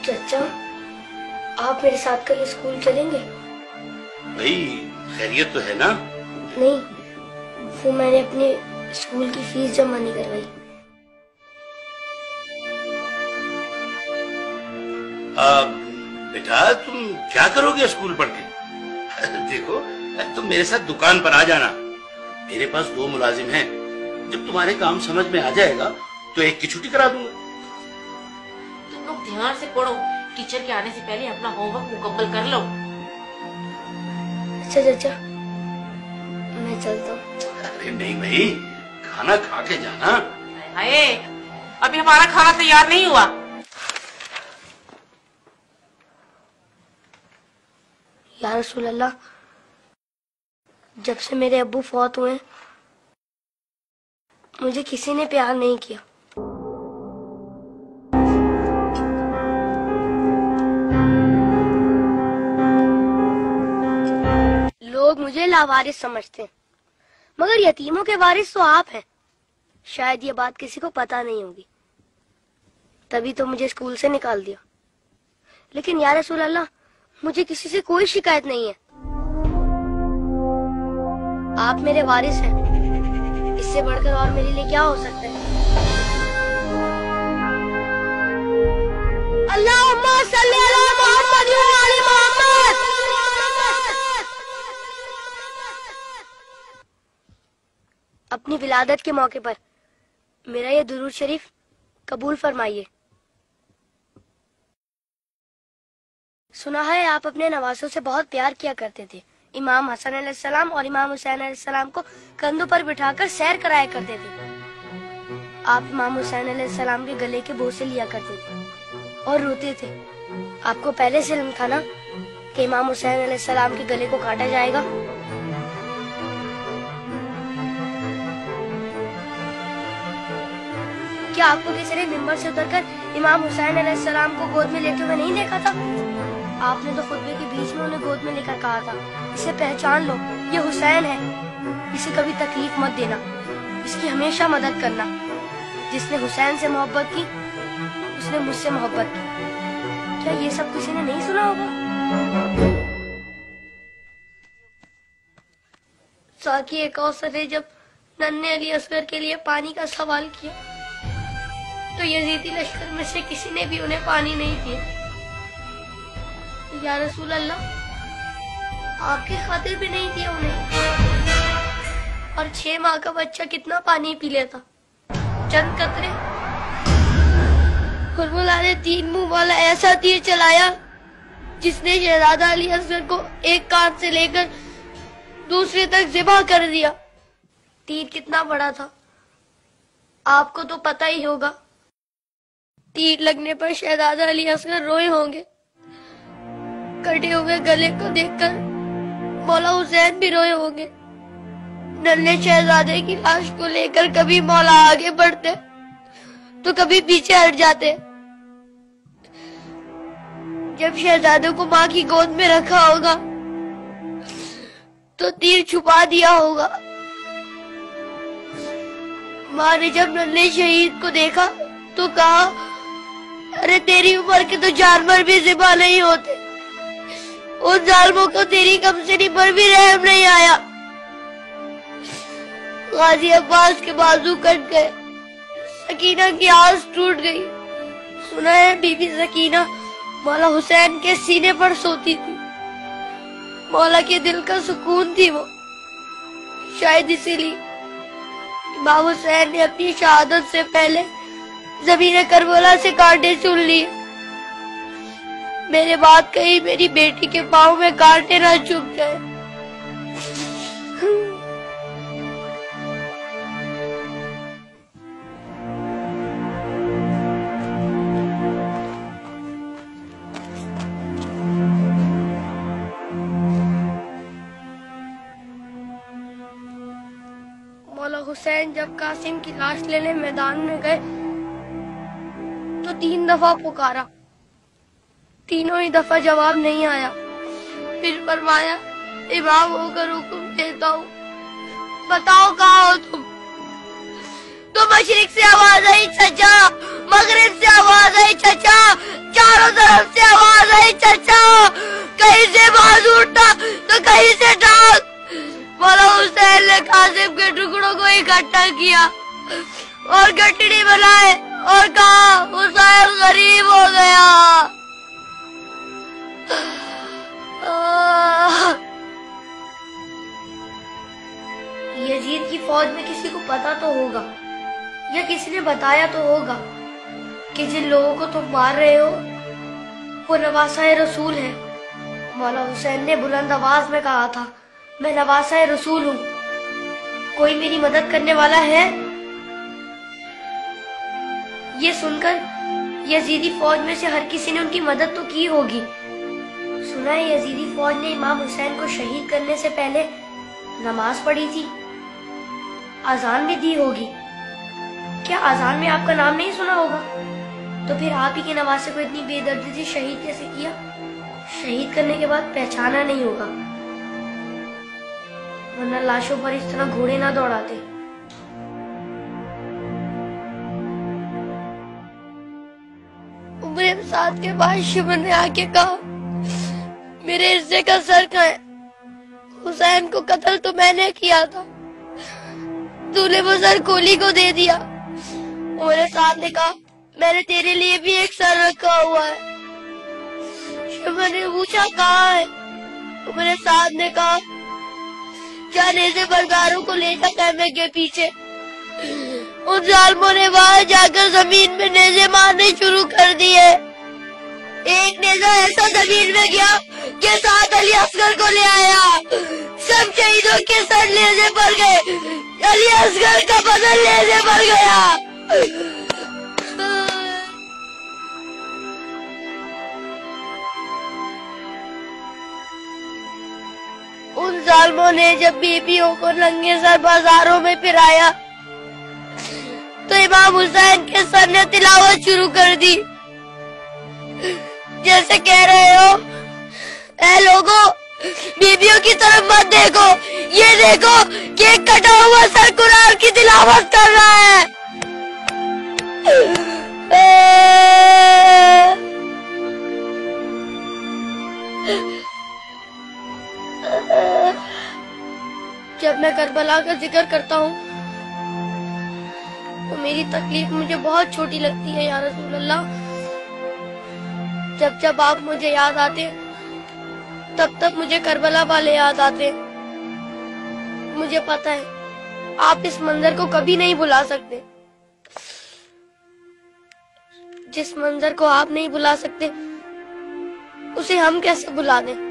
चचा, आप मेरे साथ कल स्कूल चलेंगे? भाई खैरियत तो है ना? नहीं, वो मैंने अपने स्कूल की फीस जमा नहीं करवाई। बेटा तुम क्या करोगे स्कूल पढ़ के? देखो तुम मेरे साथ दुकान पर आ जाना, मेरे पास 2 मुलाजिम हैं। जब तुम्हारे काम समझ में आ जाएगा तो एक की छुट्टी करा दूंगा। तुम लोग ध्यान से पढ़ो, टीचर के आने से पहले अपना होमवर्क मुकम्मल कर लो। अच्छा चाचा, मैं चलता हूँ। अरे नहीं भाई, खाना खा के जाना। हाय, अभी हमारा खाना तैयार नहीं हुआ। या रसूल अल्लाह, जब से मेरे अब्बू फौत हुए मुझे किसी ने प्यार नहीं किया। लोग मुझे लावारिस समझते हैं, मगर यतीमों के वारिस तो आप हैं। शायद ये बात किसी को पता नहीं होगी, तभी तो मुझे स्कूल से निकाल दिया। लेकिन या रसूल अल्लाह, मुझे किसी से कोई शिकायत नहीं है। आप मेरे वारिस हैं, इससे बढ़कर और मेरे लिए क्या हो सकता है? अल्लाहुम्मा सल्ली अला मुहम्मद व आले मोहम्मद। अपनी विलादत के मौके पर मेरा ये दुरूद शरीफ कबूल फरमाइए। सुना है आप अपने नवासों से बहुत प्यार किया करते थे। इमाम हसन अलैहिस्सलाम और इमाम हुसैन अलैहिस्सलाम को कंधों पर बिठाकर सैर कराया करते थे। आप इमाम हुसैन अलैहिस्सलाम के गले के बोसे लिया करते थे और रोते थे। आपको पहले से इल्म था ना कि इमाम हुसैन अलैहिस्सलाम के गले को काटा जाएगा? क्या आपको किसी ने मिंबर से उतरकर इमाम हुसैन अलैहिस्सलाम को गोद में लेते हुए नहीं देखा था? आपने तो खुतबे के बीच में उन्हें गोद में लेकर कहा था, इसे पहचान लो, ये हुसैन है, इसे कभी तकलीफ मत देना, इसकी हमेशा मदद करना। जिसने हुसैन से मोहब्बत की उसने मुझसे मोहब्बत की। क्या ये सब किसी ने नहीं सुना होगा? साकी कौसर ने जब नन्हे अली असगर के लिए पानी का सवाल किया तो यजीदी लश्कर में से किसी ने भी उन्हें पानी नहीं दिया। या रसूल अल्लाह, आपकी खातिर भी नहीं दिया उन्हें। और 6 माह का बच्चा कितना पानी पी लेता? चंद कतरे। कुर्बला ने 3 मुंह वाला ऐसा तीर चलाया जिसने शहजादा अली असगर को एक कान से लेकर दूसरे तक ज़िबा कर दिया। तीर कितना बड़ा था आपको तो पता ही होगा। तीर लगने पर शहजादा अली असगर रोए होंगे। कटे हुए गले को देखकर मौला हुसैन भी रोए होंगे। नन्हे शहजादे की लाश को लेकर कभी मौला आगे बढ़ते तो कभी पीछे हट जाते। जब शहजादे को माँ की गोद में रखा होगा तो तीर छुपा दिया होगा। माँ ने जब नन्हे शहीद को देखा तो कहा, अरे तेरी उम्र के तो जानवर भी ज़िबा नहीं होते। उन जालिमों को तेरी कमसिनी पर भी रहम नहीं आया। गाजी अब्बास के बाजू कट गए, सकीना की आस टूट गई। सुना है बीबी सकीना मौला हुसैन के सीने पर सोती थी। मौला के दिल का सुकून थी वो। शायद इसीलिए इमाम हुसैन ने अपनी शहादत से पहले ज़मीन करबला से कांटे चुन लिए। मेरे बात कहीं मेरी बेटी के पाँव में कांटे ना चुभ जाए। मौला हुसैन जब कासिम की लाश लेने मैदान में गए तो 3 दफा पुकारा, तीनों ही दफा जवाब नहीं आया। फिर फरमाया, इमाम होकर हुक्म देता हूँ, बताओ कहाँ हो तुम? तो मशरिक से आवाज आई, चचा। मगरिब से आवाज आई, चचा। चारों तरफ से आवाज आई, चचा कहीं से बाज उठा तो कहीं से डाल। मौला हुसैन ने कासिम के टुकड़ों को इकट्ठा किया और गठड़ी बनाए और कहा, हुसैन गरीब हो गया। यजीद की फौज में किसी को पता तो होगा या किसी ने बताया तो होगा कि जिन लोगों को तुम मार रहे हो वो नवासा रसूल है। मौला हुसैन ने बुलंद आवाज में कहा था, मैं नवासा रसूल हूँ, कोई मेरी मदद करने वाला है? ये सुनकर यजीदी फौज में से हर किसी ने उनकी मदद तो की होगी। सुना है यजीदी फौज ने इमाम हुसैन को शहीद करने से पहले नमाज पढ़ी थी, अजान भी दी होगी। क्या अजान में आपका नाम नहीं सुना होगा? तो फिर आप ही के नवासे को इतनी बेदर्दी से शहीद कैसे किया? शहीद करने के बाद पहचाना नहीं होगा, वरना लाशों पर इस तरह घोड़े ना दौड़ाते। उमर साद के बाद शिमर ने आके कहा, मेरे हिस्से का सर कहाँ है? हुसैन को कत्ल तो मैंने किया था, तूने वो सर कोली को दे दिया। उमर साद ने कहा, मैंने तेरे लिए भी एक सर रखा हुआ है। शिमर ने पूछा, कहाँ है? उमर साद ने कहा, जाने से बरदारों को ले जा कैमे के पीछे। उन जालिमों ने वहां जाकर जमीन में नेज़े मारने शुरू कर दिए। एक नेज़ा ऐसा जमीन में गया कि साथ अली असगर को ले आया। सब शहीदों के सर नेज़े पर गए, अली असगर का बदन नेज़े पर गया। उन जालिमों ने जब बीबियों को नंगे सर बाजारों में फिराया तो इमाम हुसैन के सर ने तिलावत शुरू कर दी, जैसे कह रहे हो, ऐ लोगों, बीबियों की तरफ मत देखो, ये देखो कि एक कटा हुआ सर कुरान की तिलावत कर रहा है। जब मैं करबला का जिक्र करता हूँ तो मेरी तकलीफ मुझे बहुत छोटी लगती है या रसूल अल्लाह। जब जब आप मुझे याद आते तब तब मुझे करबला वाले याद आते। मुझे पता है आप इस मंजर को कभी नहीं भुला सकते। जिस मंजर को आप नहीं भुला सकते उसे हम कैसे भुला दें?